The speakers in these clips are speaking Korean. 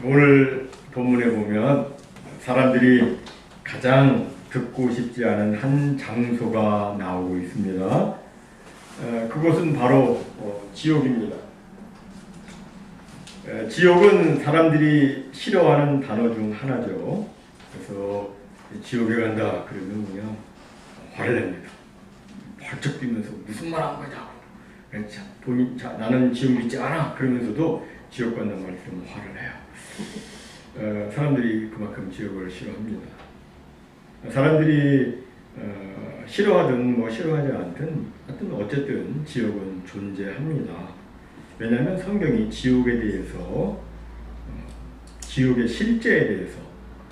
오늘 본문에 보면 사람들이 가장 듣고 싶지 않은 한 장소가 나오고 있습니다. 그것은 바로 지옥입니다. 지옥은 사람들이 싫어하는 단어 중 하나죠. 그래서 지옥에 간다 그러면 그냥 화를 냅니다. 벌쩍 뛰면서 무슨 말 한 거냐고. 나는 지옥 믿지 않아 그러면서도 지옥 간다는 말 들으면 화를 내요. 사람들이 그만큼 지옥을 싫어합니다. 사람들이 싫어하든 싫어하지 않든 하여튼 어쨌든 지옥은 존재합니다. 왜냐하면 성경이 지옥에 대해서 지옥의 실제에 대해서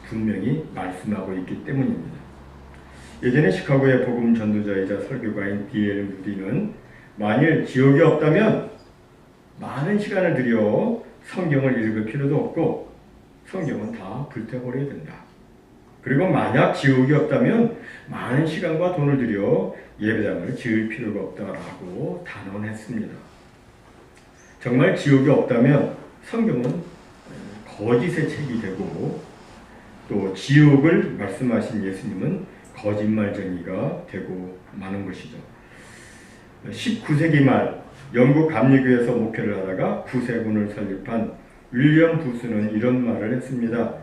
분명히 말씀하고 있기 때문입니다. 예전에 시카고의 복음 전도자이자 설교가인 D.L. 무디는 만일 지옥이 없다면 많은 시간을 들여 성경을 읽을 필요도 없고 성경은 다 불태워버려야 된다. 그리고 만약 지옥이 없다면 많은 시간과 돈을 들여 예배당을 지을 필요가 없다라고 단언했습니다. 정말 지옥이 없다면 성경은 거짓의 책이 되고 또 지옥을 말씀하신 예수님은 거짓말쟁이가 되고 마는 것이죠. 19세기 말 영국 감리교에서 목회를 하다가 구세군을 설립한 윌리엄 부스는 이런 말을 했습니다.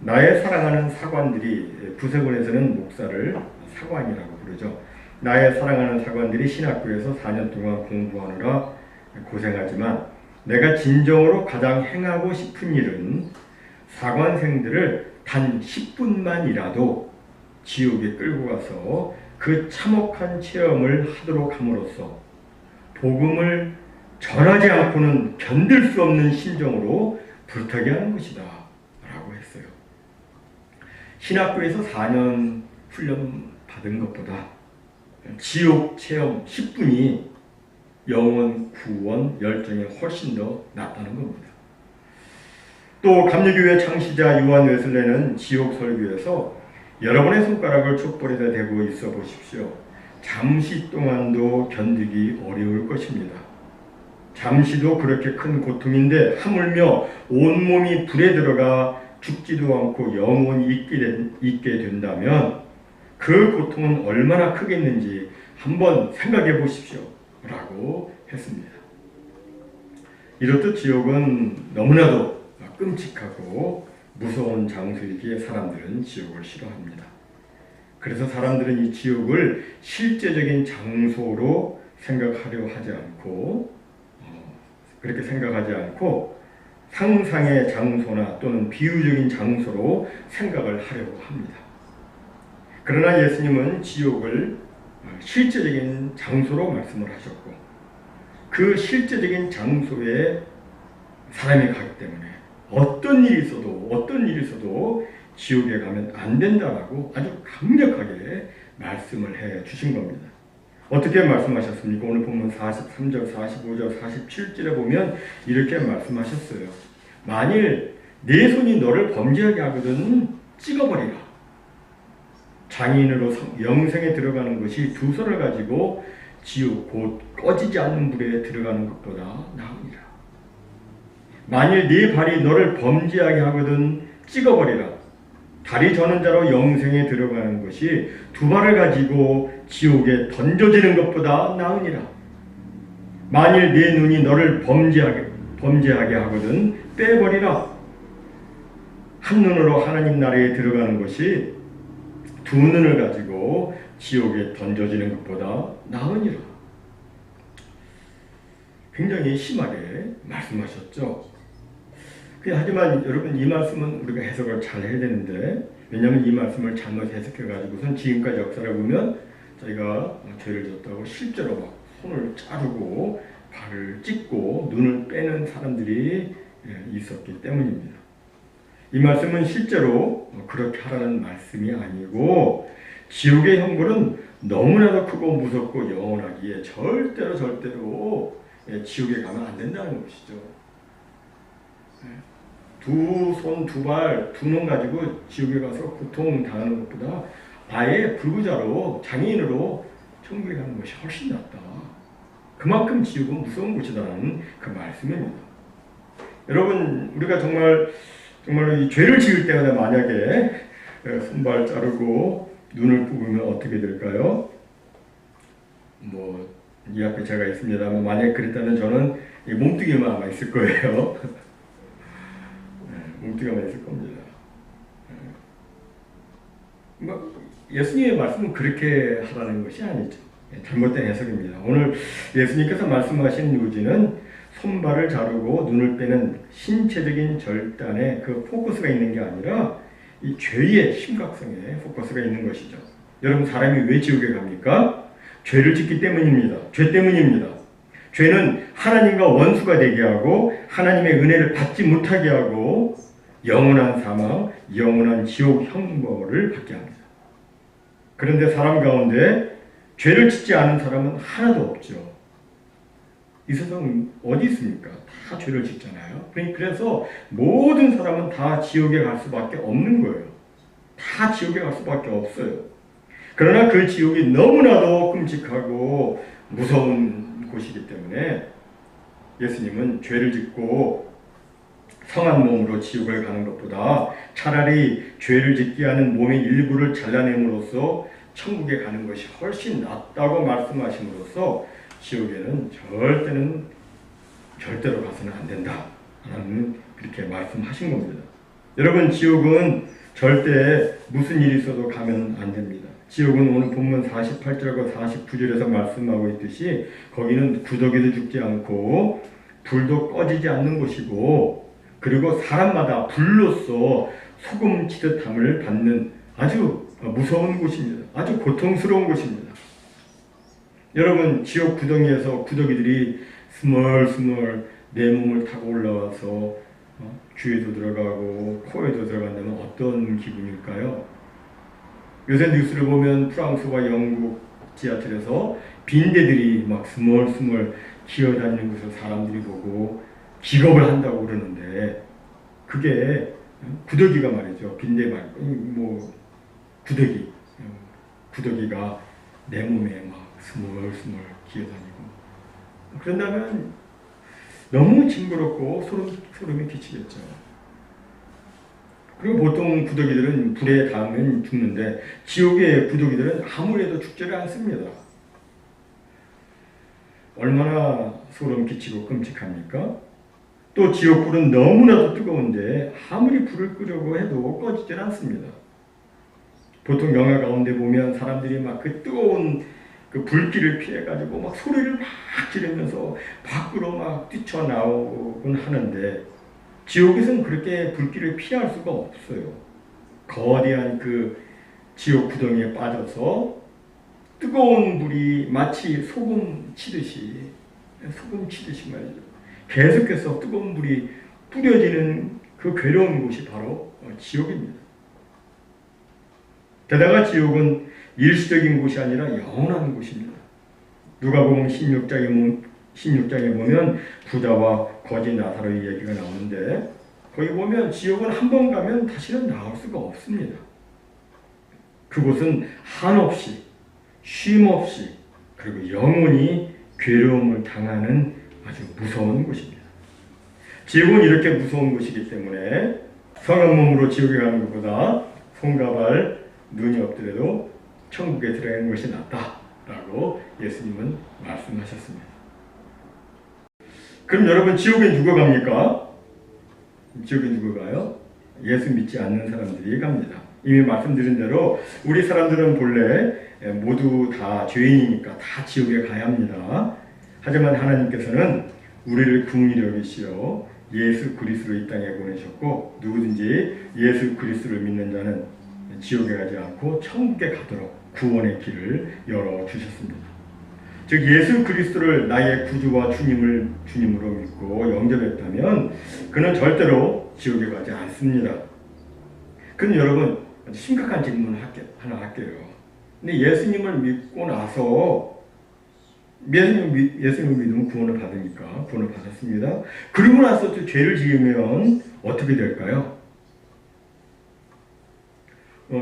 나의 사랑하는 사관들이, 구세군에서는 목사를 사관이라고 부르죠. 나의 사랑하는 사관들이 신학교에서 4년 동안 공부하느라 고생하지만 내가 진정으로 가장 행하고 싶은 일은 사관생들을 단 10분만이라도 지옥에 끌고 가서 그 참혹한 체험을 하도록 함으로써 복음을 전하지 않고는 견딜 수 없는 심정으로 불타게 하는 것이다 라고 했어요. 신학교에서 4년 훈련 받은 것보다 지옥 체험 10분이 영혼 구원 열정에 훨씬 더 낫다는 겁니다. 또 감리교회 창시자 요한 웨슬레는 지옥 설교에서 여러분의 손가락을 촛불에다 대고 있어 보십시오. 잠시 동안도 견디기 어려울 것입니다. 잠시도 그렇게 큰 고통인데 하물며 온몸이 불에 들어가 죽지도 않고 영원히 있게 된다면 그 고통은 얼마나 크겠는지 한번 생각해 보십시오. 라고 했습니다. 이렇듯 지옥은 너무나도 끔찍하고 무서운 장소이기에 사람들은 지옥을 싫어합니다. 그래서 사람들은 이 지옥을 실제적인 장소로 생각하려 하지 않고 그렇게 생각하지 않고 상상의 장소나 또는 비유적인 장소로 생각을 하려고 합니다. 그러나 예수님은 지옥을 실제적인 장소로 말씀을 하셨고 그 실제적인 장소에 사람이 가기 때문에 어떤 일이 있어도 지옥에 가면 안 된다라고 아주 강력하게 말씀을 해 주신 겁니다. 어떻게 말씀하셨습니까? 오늘 보면 43절, 45절, 47절에 보면 이렇게 말씀하셨어요. 만일 네 손이 너를 범죄하게 하거든 찍어버리라. 장애인으로 영생에 들어가는 것이 두 손을 가지고 지옥 곧 꺼지지 않는 불에 들어가는 것보다 나으니라. 만일 네 발이 너를 범죄하게 하거든 찍어버리라. 다리 저는 자로 영생에 들어가는 것이 두 발을 가지고 지옥에 던져지는 것보다 나으니라. 만일 네 눈이 너를 범죄하게 하거든 빼버리라. 한 눈으로 하나님 나라에 들어가는 것이 두 눈을 가지고 지옥에 던져지는 것보다 나으니라. 굉장히 심하게 말씀하셨죠. 하지만 여러분 이 말씀은 우리가 해석을 잘 해야 되는데 왜냐하면 이 말씀을 잘못 해석해가지고선 지금까지 역사를 보면 저희가 죄를 졌다고 실제로 막 손을 자르고 발을 찢고 눈을 빼는 사람들이 있었기 때문입니다. 이 말씀은 실제로 그렇게 하라는 말씀이 아니고 지옥의 형벌은 너무나도 크고 무섭고 영원하기에 절대로 지옥에 가면 안 된다는 것이죠. 두 손, 두 발, 두 눈 가지고 지옥에 가서 고통당하는 것보다 아예 불구자로 장애인으로 천국에 가는 것이 훨씬 낫다. 그만큼 지옥은 무서운 곳이다라는 그 말씀입니다. 여러분 우리가 정말 정말로 이 죄를 지을 때마다 만약에 손발 자르고 눈을 뽑으면 어떻게 될까요? 뭐 이 앞에 제가 있습니다만 만약 그랬다면 저는 이 몸뚱이만 아마 있을 거예요. 몸뚱이만 있을 겁니다. 뭐 예수님의 말씀은 그렇게 하라는 것이 아니죠. 잘못된 해석입니다. 오늘 예수님께서 말씀하신 요지는 손발을 자르고 눈을 빼는 신체적인 절단에 그 포커스가 있는 게 아니라 이 죄의 심각성에 포커스가 있는 것이죠. 여러분, 사람이 왜 지옥에 갑니까? 죄를 짓기 때문입니다. 죄 때문입니다. 죄는 하나님과 원수가 되게 하고 하나님의 은혜를 받지 못하게 하고 영원한 사망, 영원한 지옥 형벌을 받게 합니다. 그런데 사람 가운데 죄를 짓지 않은 사람은 하나도 없죠. 이 세상은 어디 있습니까? 다 죄를 짓잖아요. 그래서 모든 사람은 다 지옥에 갈 수밖에 없는 거예요. 다 지옥에 갈 수밖에 없어요. 그러나 그 지옥이 너무나도 끔찍하고 무서운 곳이기 때문에 예수님은 죄를 짓고 성한 몸으로 지옥을 가는 것보다 차라리 죄를 짓게 하는 몸의 일부를 잘라냄으로써 천국에 가는 것이 훨씬 낫다고 말씀하심으로써 지옥에는 절대로 가서는 안 된다 라는 그렇게 말씀하신 겁니다. 여러분, 지옥은 절대 무슨 일이 있어도 가면 안 됩니다. 지옥은 오늘 본문 48절과 49절에서 말씀하고 있듯이 거기는 구더기도 죽지 않고 불도 꺼지지 않는 곳이고, 그리고 사람마다 불로써 소금 치듯함을 받는 아주 무서운 곳입니다. 아주 고통스러운 곳입니다. 여러분, 지옥 구덩이에서 구더기들이 스멀스멀 내 몸을 타고 올라와서 귀에도 들어가고 코에도 들어간다면 어떤 기분일까요? 요새 뉴스를 보면 프랑스와 영국 지하철에서 빈대들이 막 스멀스멀 기어다니는 것을 사람들이 보고 기겁을 한다고 그러는데, 그게 구더기가 말이죠. 빈대 말고 뭐 구더기가 내 몸에 막 스멀스멀 기어다니고 그런다면 너무 징그럽고 소름이 끼치겠죠. 그리고 보통 구더기들은 불에 닿으면 죽는데 지옥의 구더기들은 아무래도 죽지를 않습니다. 얼마나 소름 끼치고 끔찍합니까? 또 지옥불은 너무나도 뜨거운데 아무리 불을 끄려고 해도 꺼지질 않습니다. 보통 영화 가운데 보면 사람들이 막 그 뜨거운 그 불길을 피해가지고 막 소리를 막 지르면서 밖으로 막 뛰쳐나오곤 하는데, 지옥에서는 그렇게 불길을 피할 수가 없어요. 거대한 그 지옥 구덩이에 빠져서 뜨거운 불이 마치 소금 치듯이 말이죠. 계속해서 뜨거운 불이 뿌려지는 그 괴로운 곳이 바로 지옥입니다. 게다가 지옥은 일시적인 곳이 아니라 영원한 곳입니다. 누가복음 16장에 보면 부자와 거지 나사로의 얘기가 나오는데, 거기 보면 지옥은 한 번 가면 다시는 나올 수가 없습니다. 그곳은 한없이 쉼없이 그리고 영원히 괴로움을 당하는 아주 무서운 곳입니다. 지옥은 이렇게 무서운 곳이기 때문에 성한 몸으로 지옥에 가는 것보다 손과 발, 눈이 없더라도 천국에 들어가는 것이 낫다라고 예수님은 말씀하셨습니다. 그럼 여러분, 지옥에 누가 갑니까? 지옥에 누가 가요? 예수 믿지 않는 사람들이 갑니다. 이미 말씀드린 대로 우리 사람들은 본래 모두 다 죄인이니까 다 지옥에 가야 합니다. 하지만 하나님께서는 우리를 긍휼히 여기시어 예수 그리스도를 이 땅에 보내셨고, 누구든지 예수 그리스도를 믿는 자는 지옥에 가지 않고 천국에 가도록 구원의 길을 열어주셨습니다. 즉, 예수 그리스도를 나의 구주와 주님으로 믿고 영접했다면 그는 절대로 지옥에 가지 않습니다. 그럼 여러분, 심각한 질문을 하나 할게요. 근데 예수님을 믿고 나서 예수님을 믿으면 구원을 받으니까 구원을 받았습니다. 그러고 나서 또 죄를 지으면 어떻게 될까요?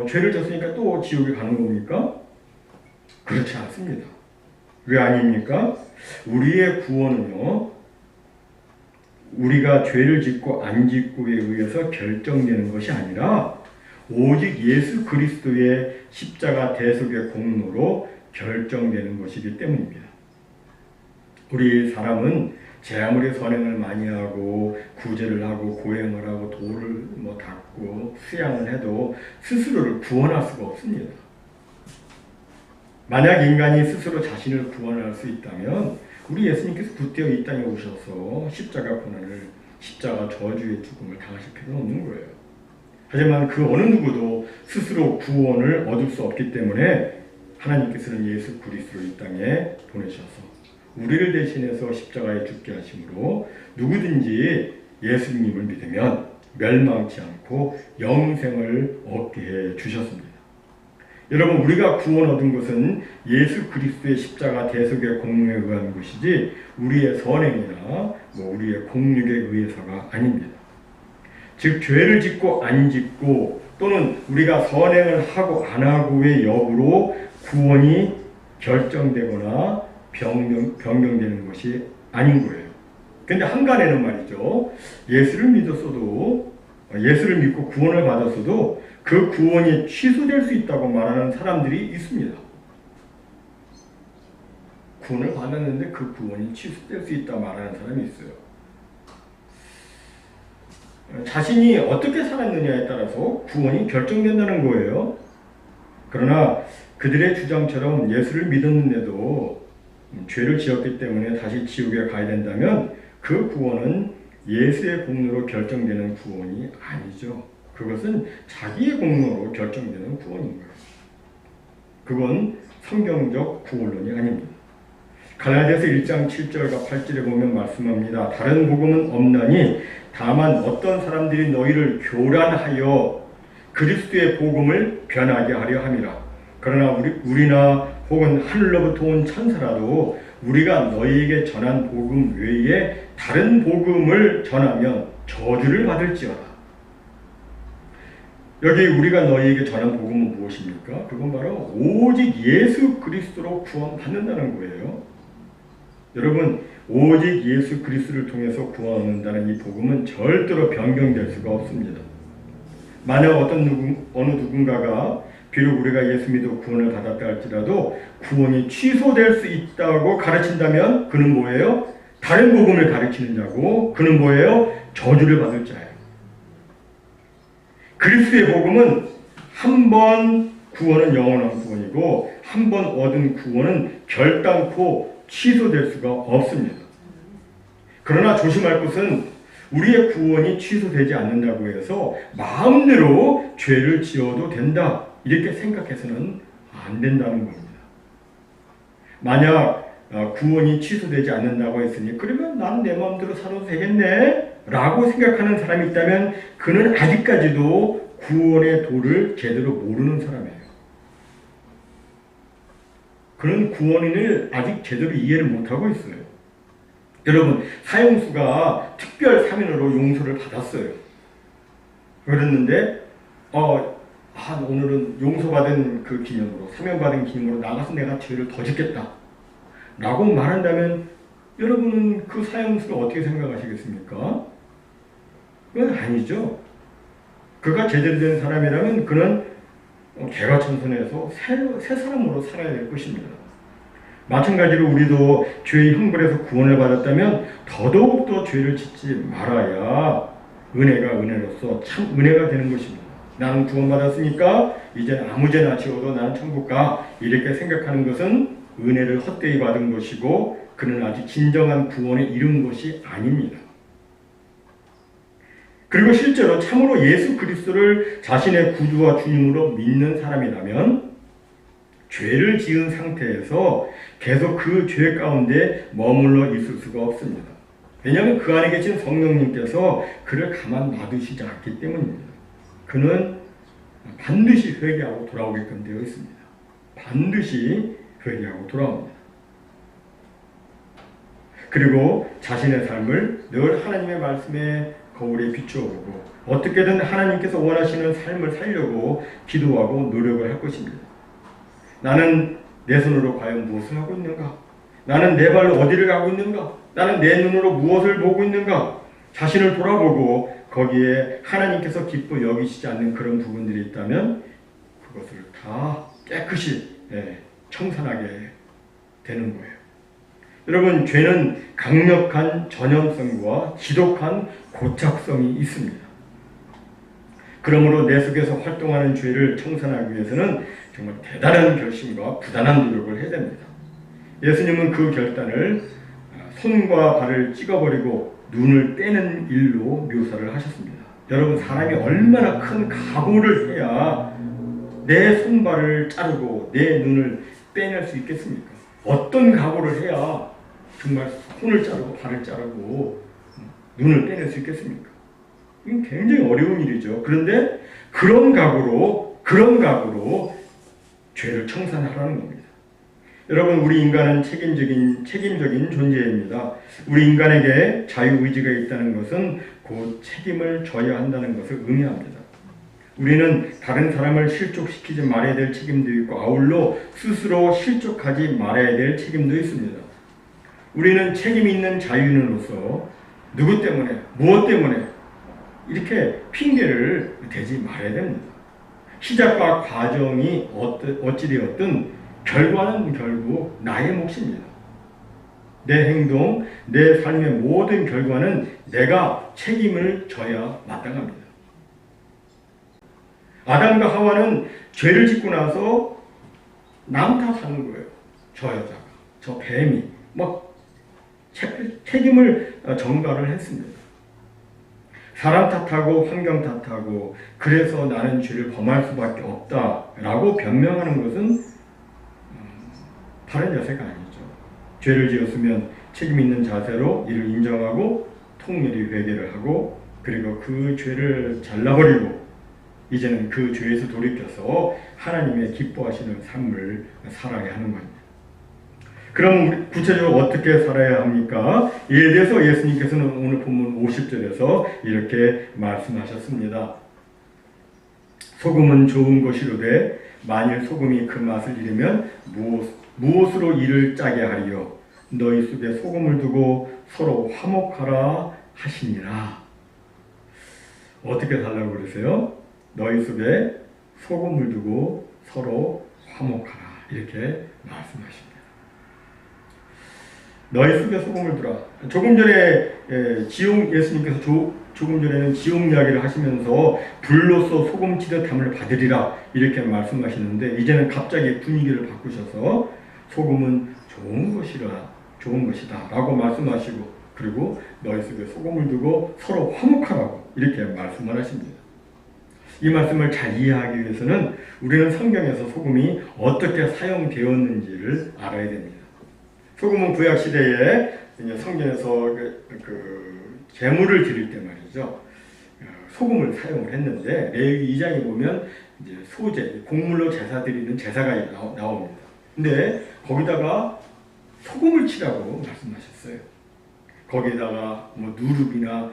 죄를 졌으니까 또 지옥에 가는 겁니까? 그렇지 않습니다. 왜 아닙니까? 우리의 구원은요, 우리가 죄를 짓고 안 짓고에 의해서 결정되는 것이 아니라 오직 예수 그리스도의 십자가 대속의 공로로 결정되는 것이기 때문입니다. 우리 사람은 제 아무리 선행을 많이 하고 구제를 하고 고행을 하고 돌을 닦고 수양을 해도 스스로를 구원할 수가 없습니다. 만약 인간이 스스로 자신을 구원할 수 있다면 우리 예수님께서 구태여 이 땅에 오셔서 십자가 고난을, 십자가 저주의 죽음을 당하실 필요는 없는 거예요. 하지만 그 어느 누구도 스스로 구원을 얻을 수 없기 때문에 하나님께서는 예수 그리스도를 이 땅에 보내셔서 우리를 대신해서 십자가에 죽게 하심으로 누구든지 예수님을 믿으면 멸망치 않고 영생을 얻게 해 주셨습니다. 여러분, 우리가 구원 얻은 것은 예수 그리스도의 십자가 대속의 공로에 의한 것이지 우리의 선행이나 우리의 공력에 의해서가 아닙니다. 즉 죄를 짓고 안 짓고 또는 우리가 선행을 하고 안 하고의 여부로 구원이 결정되거나 변경되는 것이 아닌 거예요. 근데 한간에는 말이죠, 예수를 믿고 구원을 받았어도 그 구원이 취소될 수 있다고 말하는 사람들이 있습니다. 구원을 받았는데 그 구원이 취소될 수 있다고 말하는 사람이 있어요. 자신이 어떻게 살았느냐에 따라서 구원이 결정된다는 거예요. 그러나 그들의 주장처럼 예수를 믿었는데도 죄를 지었기 때문에 다시 지옥에 가야 된다면 그 구원은 예수의 공로로 결정되는 구원이 아니죠. 그것은 자기의 공로로 결정되는 구원인 거예요. 그건 성경적 구원론이 아닙니다. 갈라디아서 1장 7절과 8절에 보면 말씀합니다. 다른 복음은 없나니 다만 어떤 사람들이 너희를 교란하여 그리스도의 복음을 변하게 하려 함이라. 그러나 우리나 혹은 하늘로부터 온 천사라도 우리가 너희에게 전한 복음 외에 다른 복음을 전하면 저주를 받을지어다. 여기 우리가 너희에게 전한 복음은 무엇입니까? 그건 바로 오직 예수 그리스도로 구원받는다는 거예요. 여러분, 오직 예수 그리스도를 통해서 구원 얻는다는 이 복음은 절대로 변경될 수가 없습니다. 만약 어느 누군가가 비록 우리가 예수 믿어 구원을 받았다 할지라도 구원이 취소될 수 있다고 가르친다면 그는 뭐예요? 다른 복음을 가르치는 자고 그는 뭐예요? 저주를 받을 자예요. 그리스도의 복음은 한 번 구원은 영원한 구원이고 한 번 얻은 구원은 결단코 취소될 수가 없습니다. 그러나 조심할 것은 우리의 구원이 취소되지 않는다고 해서 마음대로 죄를 지어도 된다 이렇게 생각해서는 안 된다는 겁니다. 만약 구원이 취소되지 않는다고 했으니 그러면 나는 내 마음대로 살아도 되겠네 라고 생각하는 사람이 있다면 그는 아직까지도 구원의 도를 제대로 모르는 사람이에요. 그는 구원을 아직 제대로 이해를 못하고 있어요. 여러분, 사형수가 특별 사면으로 용서를 받았어요. 그랬는데 오늘은 용서받은 그 기념으로, 사면받은 기념으로 나가서 내가 죄를 더 짓겠다 라고 말한다면 여러분은 그 사형수를 어떻게 생각하시겠습니까? 그건 아니죠. 그가 제대로 된 사람이라면 그는 개가천선해서 새 사람으로 살아야 될 것입니다. 마찬가지로 우리도 죄의 형벌에서 구원을 받았다면 더더욱더 죄를 짓지 말아야 은혜가 은혜로서 참 은혜가 되는 것입니다. 나는 구원받았으니까 이제 아무 죄나 지어도 나는 천국 가 이렇게 생각하는 것은 은혜를 헛되이 받은 것이고 그는 아직 진정한 구원에 이른 것이 아닙니다. 그리고 실제로 참으로 예수 그리스도를 자신의 구주와 주님으로 믿는 사람이라면 죄를 지은 상태에서 계속 그 죄 가운데 머물러 있을 수가 없습니다. 왜냐하면 그 안에 계신 성령님께서 그를 가만 놔두시지 않기 때문입니다. 그는 반드시 회개하고 돌아오게끔 되어 있습니다. 반드시 회개하고 돌아옵니다. 그리고 자신의 삶을 늘 하나님의 말씀에 거울에 비추어보고 어떻게든 하나님께서 원하시는 삶을 살려고 기도하고 노력을 할 것입니다. 나는 내 손으로 과연 무엇을 하고 있는가? 나는 내 발로 어디를 가고 있는가? 나는 내 눈으로 무엇을 보고 있는가? 자신을 돌아보고 거기에 하나님께서 기뻐 여기시지 않는 그런 부분들이 있다면 그것을 다 깨끗이 청산하게 되는 거예요. 여러분, 죄는 강력한 전염성과 지독한 고착성이 있습니다. 그러므로 내 속에서 활동하는 죄를 청산하기 위해서는 정말 대단한 결심과 부단한 노력을 해야 됩니다. 예수님은 그 결단을 손과 발을 찍어버리고 눈을 빼는 일로 묘사를 하셨습니다. 여러분, 사람이 얼마나 큰 각오를 해야 내 손발을 자르고 내 눈을 빼낼 수 있겠습니까? 어떤 각오를 해야 정말 손을 자르고 발을 자르고 눈을 빼낼 수 있겠습니까? 이건 굉장히 어려운 일이죠. 그런데 그런 각오로 죄를 청산하라는 겁니다. 여러분, 우리 인간은 책임적인 존재입니다. 우리 인간에게 자유의지가 있다는 것은 곧 책임을 져야 한다는 것을 의미합니다. 우리는 다른 사람을 실족시키지 말아야 될 책임도 있고 아울러 스스로 실족하지 말아야 될 책임도 있습니다. 우리는 책임 있는 자유인으로서 누구 때문에, 무엇 때문에 이렇게 핑계를 대지 말아야 됩니다. 시작과 과정이 어찌되었든 결과는 결국 나의 몫입니다. 내 행동, 내 삶의 모든 결과는 내가 책임을 져야 마땅합니다. 아담과 하와는 죄를 짓고 나서 남 탓하는 거예요. 저 여자가, 저 뱀이 막 책임을 전가를 했습니다. 사람 탓하고 환경 탓하고 그래서 나는 죄를 범할 수밖에 없다라고 변명하는 것은 바른 자세가 아니죠. 죄를 지었으면 책임 있는 자세로 이를 인정하고 통렬히 회개를 하고 그리고 그 죄를 잘라버리고 이제는 그 죄에서 돌이켜서 하나님의 기뻐하시는 삶을 살아야 하는 겁니다. 그럼 우리 구체적으로 어떻게 살아야 합니까? 이에 대해서 예수님께서는 오늘 본문 50절에서 이렇게 말씀하셨습니다. 소금은 좋은 것이로되 만일 소금이 그 맛을 잃으면 무엇으로 이를 짜게 하리요? 너희 속에 소금을 두고 서로 화목하라 하시니라. 어떻게 살라고 그러세요? 너희 속에 소금을 두고 서로 화목하라. 이렇게 말씀하십니다. 너희 속에 소금을 두라. 조금 전에 예수님께서 조금 전에는 지옥 이야기를 하시면서 불로서 소금치듯함을 받으리라 이렇게 말씀하시는데 이제는 갑자기 분위기를 바꾸셔서 소금은 좋은 것이다 라고 말씀하시고 그리고 너희 속에 소금을 두고 서로 화목하라고 이렇게 말씀을 하십니다. 이 말씀을 잘 이해하기 위해서는 우리는 성경에서 소금이 어떻게 사용되었는지를 알아야 됩니다. 소금은 구약시대에 성경에서 제물을 드릴 때 말이죠. 소금을 사용을 했는데 레위기 2장에 보면 이제 소제, 곡물로 제사 드리는 제사가 나옵니다. 근데 거기다가 소금을 치라고 말씀하셨어요. 거기다가 누룩이나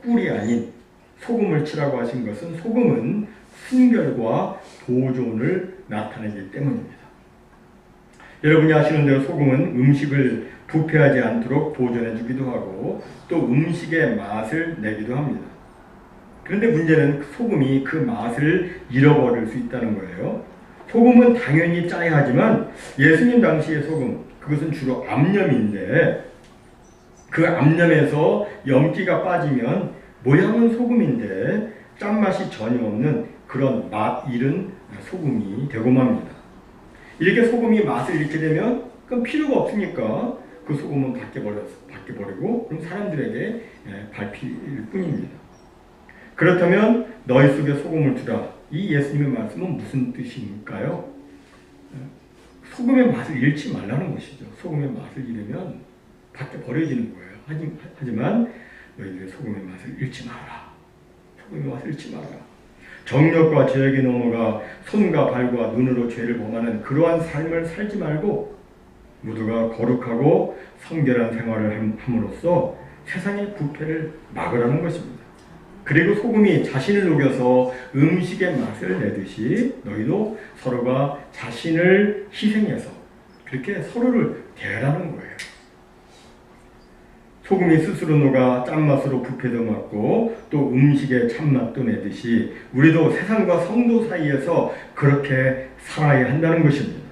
꿀이 아닌 소금을 치라고 하신 것은 소금은 순결과 보존을 나타내기 때문입니다. 여러분이 아시는 대로 소금은 음식을 부패하지 않도록 보존해 주기도 하고 또 음식의 맛을 내기도 합니다. 그런데 문제는 소금이 그 맛을 잃어버릴 수 있다는 거예요. 소금은 당연히 짜야 하지만 예수님 당시의 소금, 그것은 주로 암염인데 그 암염에서 염기가 빠지면 모양은 소금인데 짠맛이 전혀 없는 그런 맛 잃은 소금이 되고 맙니다. 이렇게 소금이 맛을 잃게 되면 그럼 필요가 없으니까 그 소금은 밖에 버리고 그럼 사람들에게 밟힐 뿐입니다. 그렇다면 너희 속에 소금을 두라. 이 예수님의 말씀은 무슨 뜻일까요? 소금의 맛을 잃지 말라는 것이죠. 소금의 맛을 잃으면 밖에 버려지는 거예요. 하지만 너희들의 소금의 맛을 잃지 마라. 소금의 맛을 잃지 마라. 정욕과 죄악에 넘어가 손과 발과 눈으로 죄를 범하는 그러한 삶을 살지 말고 모두가 거룩하고 성결한 생활을 함으로써 세상의 부패를 막으라는 것입니다. 그리고 소금이 자신을 녹여서 음식의 맛을 내듯이 너희도 서로가 자신을 희생해서 그렇게 서로를 대하라는 거예요. 소금이 스스로 녹아 짠맛으로 부패도 맡고 또 음식에 찬맛도 내듯이 우리도 세상과 성도 사이에서 그렇게 살아야 한다는 것입니다.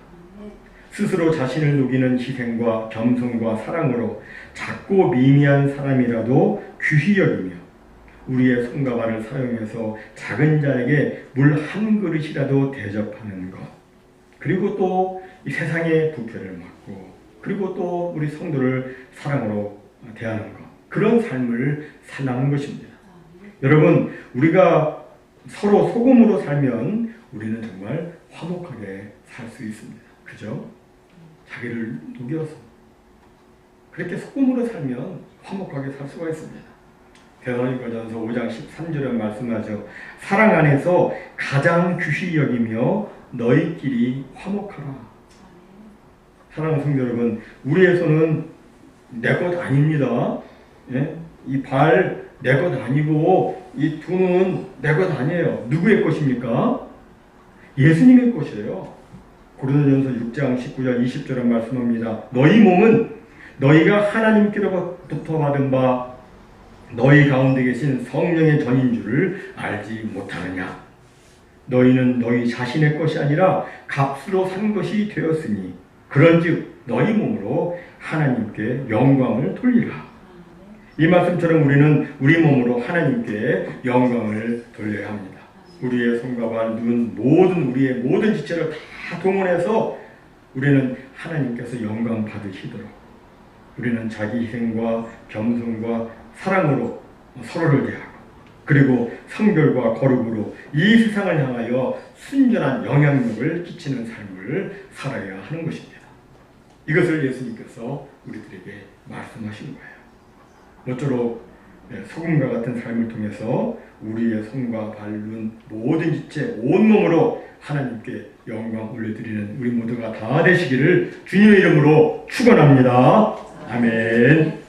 스스로 자신을 녹이는 희생과 겸손과 사랑으로 작고 미미한 사람이라도 귀히 여기며 우리의 손과 발을 사용해서 작은 자에게 물 한 그릇이라도 대접하는 것, 그리고 또 이 세상의 부패를 막고, 그리고 또 우리 성도를 사랑으로 대하는 것, 그런 삶을 살라는 것입니다. 여러분, 우리가 서로 소금으로 살면 우리는 정말 화목하게 살 수 있습니다. 그죠? 자기를 녹여서 그렇게 소금으로 살면 화목하게 살 수가 있습니다. 데살로니가전서 5장 13절에 말씀하죠. 사랑 안에서 가장 귀히 여기며 너희끼리 화목하라. 사랑하는 성도 여러분, 우리의 손은 내 것 아닙니다. 예? 이 발 내 것 아니고 이 눈은 내 것 아니에요. 누구의 것입니까? 예수님의 것이에요. 고린도전서 6장 19절 20절에 말씀합니다. 너희 몸은 너희가 하나님께로부터 받은 바 너희 가운데 계신 성령의 전인 줄을 알지 못하느냐. 너희는 너희 자신의 것이 아니라 값으로 산 것이 되었으니 그런즉 너희 몸으로 하나님께 영광을 돌리라. 이 말씀처럼 우리는 우리 몸으로 하나님께 영광을 돌려야 합니다. 우리의 손과 발, 눈, 우리의 모든 지체를 다 동원해서 우리는 하나님께서 영광 받으시도록 우리는 자기 희생과 겸손과 사랑으로 서로를 대하고, 그리고 성결과 거룩으로 이 세상을 향하여 순전한 영향력을 끼치는 삶을 살아야 하는 것입니다. 이것을 예수님께서 우리들에게 말씀하신 거예요. 모쪼록 소금과 같은 삶을 통해서 우리의 손과 발, 눈, 모든 지체, 온몸으로 하나님께 영광 올려드리는 우리 모두가 다 되시기를 주님의 이름으로 축원합니다. 아멘.